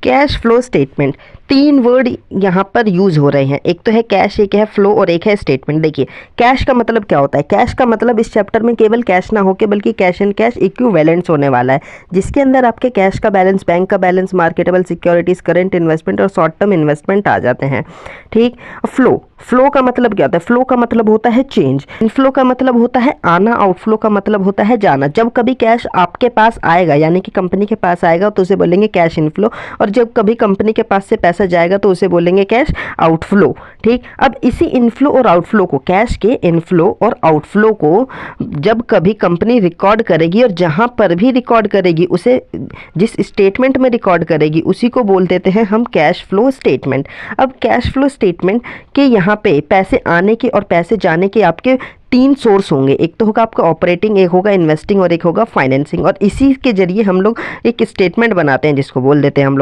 Cash flow statement, तीन word यहाँ पर यूज हो रहे हैं, एक तो है कैश, एक है फ्लो और एक है स्टेटमेंट। देखिए कैश का मतलब क्या होता है, कैश का मतलब इस चैप्टर में केवल कैश ना होके बल्कि कैश एंड कैश इक्विवेलेंट्स होने वाला है, जिसके अंदर आपके कैश का बैलेंस, बैंक का balance, marketable securities, current investment और शॉर्ट टर्म इन्वेस्टमेंट आ जाते हैं। ठीक। फ्लो, फ्लो का मतलब क्या होता है, फ्लो का मतलब होता है चेंज, इनफ्लो का मतलब होता है आना, आउटफ्लो का मतलब होता है जाना। जब कभी कैश आपके पास आएगा यानी कि कंपनी के पास आएगा तो उसे बोलेंगे कैश इनफ्लो, और जब कभी कंपनी के पास से पैसा जाएगा तो उसे बोलेंगे कैश आउटफ्लो। ठीक। अब इसी इनफ्लो और आउटफ्लो को, कैश के इनफ्लो और आउटफ्लो को जब कभी कंपनी रिकॉर्ड करेगी और जहां पर भी रिकॉर्ड करेगी उसे, जिस स्टेटमेंट में रिकॉर्ड करेगी उसी को बोल देते हैं हम कैश फ्लो स्टेटमेंट। अब कैश फ्लो स्टेटमेंट के यहाँ पे पैसे आने के और पैसे जाने के आपके तीन सोर्स होंगे, एक तो होगा आपका ऑपरेटिंग, एक होगा इन्वेस्टिंग और एक होगा फाइनेंसिंग, और इसी के जरिए हम लोग एक स्टेटमेंट बनाते हैं जिसको बोल देते हैं हम लोग